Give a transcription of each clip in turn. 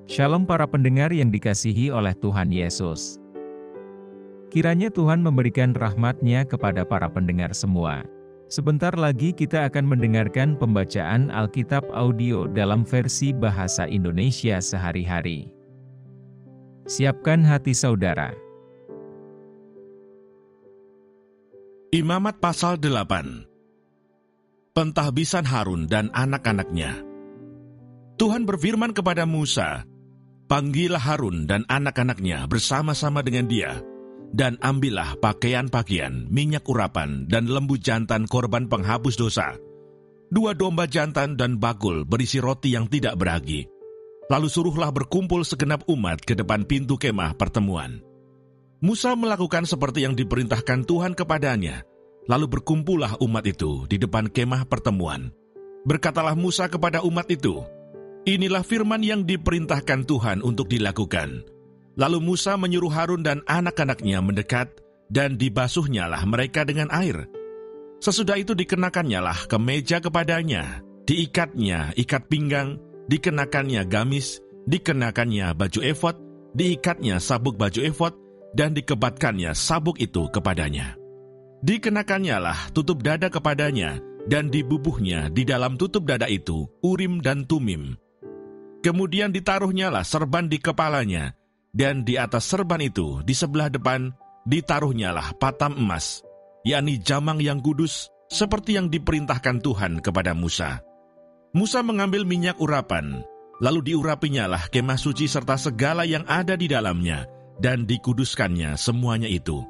Shalom para pendengar yang dikasihi oleh Tuhan Yesus. Kiranya Tuhan memberikan rahmat-Nya kepada para pendengar semua. Sebentar lagi kita akan mendengarkan pembacaan Alkitab audio dalam versi bahasa Indonesia sehari-hari. Siapkan hati saudara. Imamat pasal 8. Pentahbisan Harun dan anak-anaknya. Tuhan berfirman kepada Musa, "Panggillah Harun dan anak-anaknya bersama-sama dengan dia, dan ambillah pakaian-pakaian, minyak urapan, dan lembu jantan korban penghapus dosa, 2 domba jantan dan bakul berisi roti yang tidak beragi. Lalu suruhlah berkumpul segenap umat ke depan pintu kemah pertemuan." Musa melakukan seperti yang diperintahkan Tuhan kepadanya. Lalu berkumpullah umat itu di depan kemah pertemuan. Berkatalah Musa kepada umat itu, "Inilah firman yang diperintahkan Tuhan untuk dilakukan." Lalu Musa menyuruh Harun dan anak-anaknya mendekat, dan dibasuhnyalah mereka dengan air. Sesudah itu dikenakannya kemeja kepadanya, diikatnya ikat pinggang, dikenakannya gamis, dikenakannya baju efod, diikatnya sabuk baju efod, dan dikebatkannya sabuk itu kepadanya. Dikenakannya tutup dada kepadanya, dan dibubuhnya di dalam tutup dada itu Urim dan Tumim. Kemudian ditaruhnyalah serban di kepalanya, dan di atas serban itu di sebelah depan ditaruhnyalah patam emas, yakni jamang yang kudus, seperti yang diperintahkan Tuhan kepada Musa. Musa mengambil minyak urapan, lalu diurapinya kemah suci serta segala yang ada di dalamnya, dan dikuduskannya semuanya itu.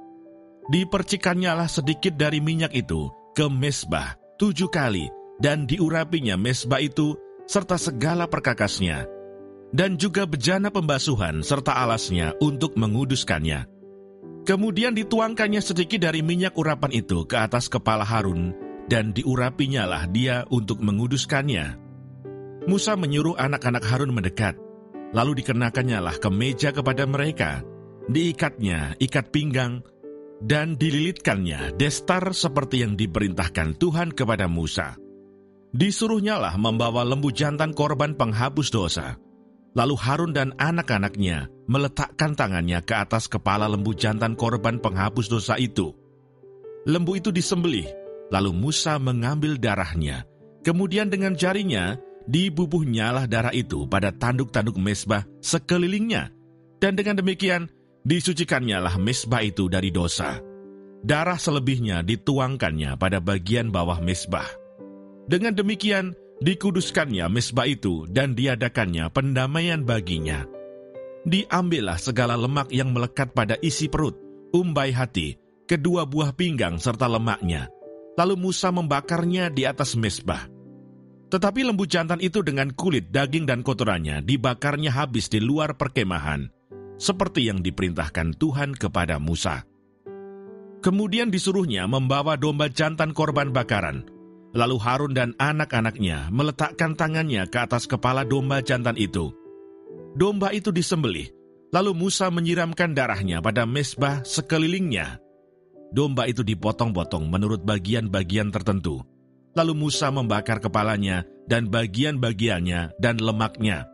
Dipercikannya sedikit dari minyak itu ke mezbah 7 kali, dan diurapinya mezbah itu serta segala perkakasnya, dan juga bejana pembasuhan serta alasnya untuk menguduskannya. Kemudian dituangkannya sedikit dari minyak urapan itu ke atas kepala Harun, dan diurapinya dia untuk menguduskannya. Musa menyuruh anak-anak Harun mendekat, lalu dikenakannya kemeja kepada mereka, diikatnya ikat pinggang, dan dililitkannya destar seperti yang diperintahkan Tuhan kepada Musa. Disuruhnya membawa lembu jantan korban penghapus dosa. Lalu Harun dan anak-anaknya meletakkan tangannya ke atas kepala lembu jantan korban penghapus dosa itu. Lembu itu disembelih, lalu Musa mengambil darahnya. Kemudian dengan jarinya dibubuhnyalah darah itu pada tanduk-tanduk mezbah sekelilingnya. Dan dengan demikian disucikannya mezbah itu dari dosa. Darah selebihnya dituangkannya pada bagian bawah mezbah. Dengan demikian, dikuduskannya mezbah itu dan diadakannya pendamaian baginya. Diambillah segala lemak yang melekat pada isi perut, umbai hati, kedua buah pinggang serta lemaknya. Lalu Musa membakarnya di atas mezbah. Tetapi lembu jantan itu dengan kulit, daging dan kotorannya dibakarnya habis di luar perkemahan, seperti yang diperintahkan Tuhan kepada Musa. Kemudian disuruhnya membawa domba jantan korban bakaran. Lalu Harun dan anak-anaknya meletakkan tangannya ke atas kepala domba jantan itu. Domba itu disembelih, lalu Musa menyiramkan darahnya pada mezbah sekelilingnya. Domba itu dipotong-potong menurut bagian-bagian tertentu. Lalu Musa membakar kepalanya dan bagian-bagiannya dan lemaknya.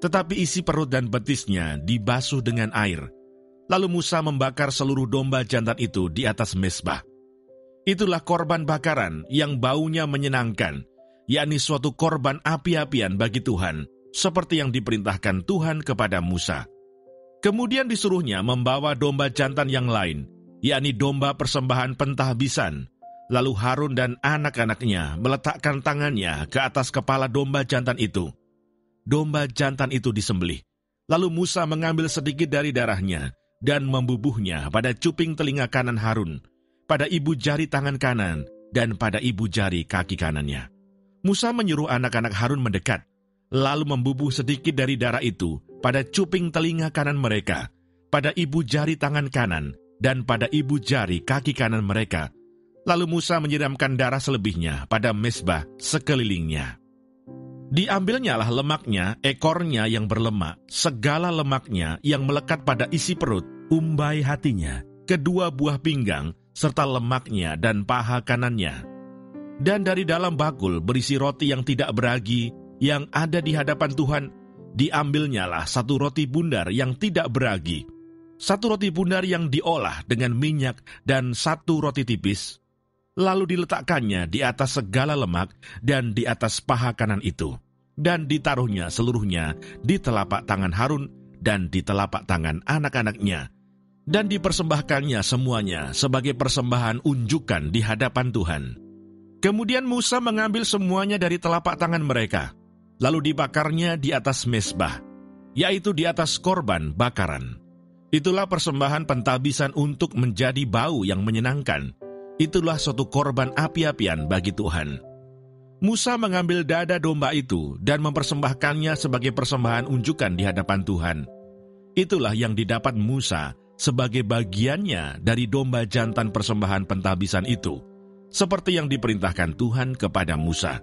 Tetapi isi perut dan betisnya dibasuh dengan air. Lalu Musa membakar seluruh domba jantan itu di atas mezbah. Itulah korban bakaran yang baunya menyenangkan, yakni suatu korban api-apian bagi Tuhan, seperti yang diperintahkan Tuhan kepada Musa. Kemudian disuruhnya membawa domba jantan yang lain, yakni domba persembahan pentahbisan. Lalu Harun dan anak-anaknya meletakkan tangannya ke atas kepala domba jantan itu. Domba jantan itu disembelih. Lalu Musa mengambil sedikit dari darahnya dan membubuhnya pada cuping telinga kanan Harun, pada ibu jari tangan kanan, dan pada ibu jari kaki kanannya. Musa menyuruh anak-anak Harun mendekat, lalu membubuh sedikit dari darah itu pada cuping telinga kanan mereka, pada ibu jari tangan kanan, dan pada ibu jari kaki kanan mereka. Lalu Musa menyiramkan darah selebihnya pada mezbah sekelilingnya. Diambilnyalah lemaknya, ekornya yang berlemak, segala lemaknya yang melekat pada isi perut, umbai hatinya, kedua buah pinggang, serta lemaknya dan paha kanannya. Dan dari dalam bakul berisi roti yang tidak beragi, yang ada di hadapan Tuhan, diambilnyalah satu roti bundar yang tidak beragi, satu roti bundar yang diolah dengan minyak, dan satu roti tipis, lalu diletakkannya di atas segala lemak dan di atas paha kanan itu, dan ditaruhnya seluruhnya di telapak tangan Harun dan di telapak tangan anak-anaknya, dan dipersembahkannya semuanya sebagai persembahan unjukan di hadapan Tuhan. Kemudian Musa mengambil semuanya dari telapak tangan mereka, lalu dibakarnya di atas mezbah, yaitu di atas korban bakaran. Itulah persembahan pentabisan untuk menjadi bau yang menyenangkan. Itulah suatu korban api-apian bagi Tuhan. Musa mengambil dada domba itu dan mempersembahkannya sebagai persembahan unjukan di hadapan Tuhan. Itulah yang didapat Musa sebagai bagiannya dari domba jantan persembahan pentabisan itu, seperti yang diperintahkan Tuhan kepada Musa.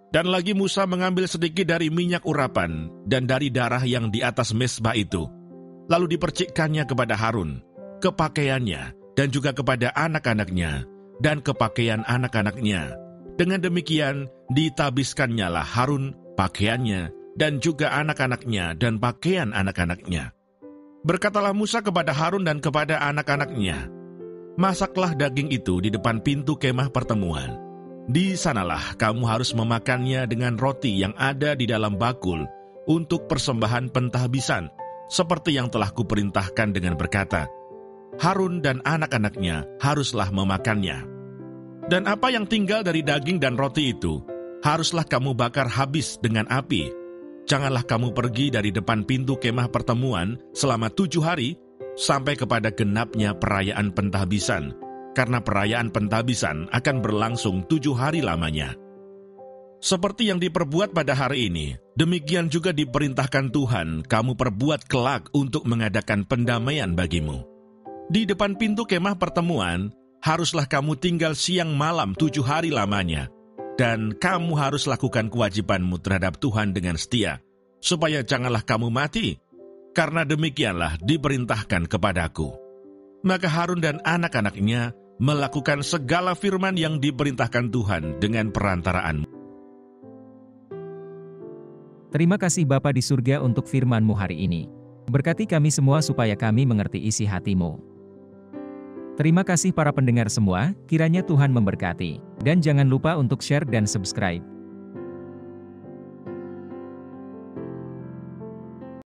Dan lagi Musa mengambil sedikit dari minyak urapan dan dari darah yang di atas mezbah itu, lalu dipercikkannya kepada Harun, ke pakaiannya, dan juga kepada anak-anaknya, dan ke pakaian anak-anaknya. Dengan demikian, ditabiskannya Harun pakaiannya, dan juga anak-anaknya, dan pakaian anak-anaknya. Berkatalah Musa kepada Harun dan kepada anak-anaknya, "Masaklah daging itu di depan pintu kemah pertemuan. Di sanalah kamu harus memakannya dengan roti yang ada di dalam bakul untuk persembahan pentahbisan, seperti yang telah kuperintahkan dengan berkata, Harun dan anak-anaknya haruslah memakannya. Dan apa yang tinggal dari daging dan roti itu, haruslah kamu bakar habis dengan api. Janganlah kamu pergi dari depan pintu kemah pertemuan selama 7 hari, sampai kepada genapnya perayaan pentahbisan, karena perayaan pentahbisan akan berlangsung 7 hari lamanya. Seperti yang diperbuat pada hari ini, demikian juga diperintahkan Tuhan kamu perbuat kelak untuk mengadakan pendamaian bagimu. Di depan pintu kemah pertemuan, haruslah kamu tinggal siang malam 7 hari lamanya, dan kamu harus lakukan kewajibanmu terhadap Tuhan dengan setia, supaya janganlah kamu mati, karena demikianlah diperintahkan kepadaku." Maka Harun dan anak-anaknya melakukan segala firman yang diperintahkan Tuhan dengan perantaraan. Terima kasih Bapa di surga untuk firman-Mu hari ini. Berkati kami semua supaya kami mengerti isi hati-Mu. Terima kasih para pendengar semua, kiranya Tuhan memberkati. Dan jangan lupa untuk share dan subscribe.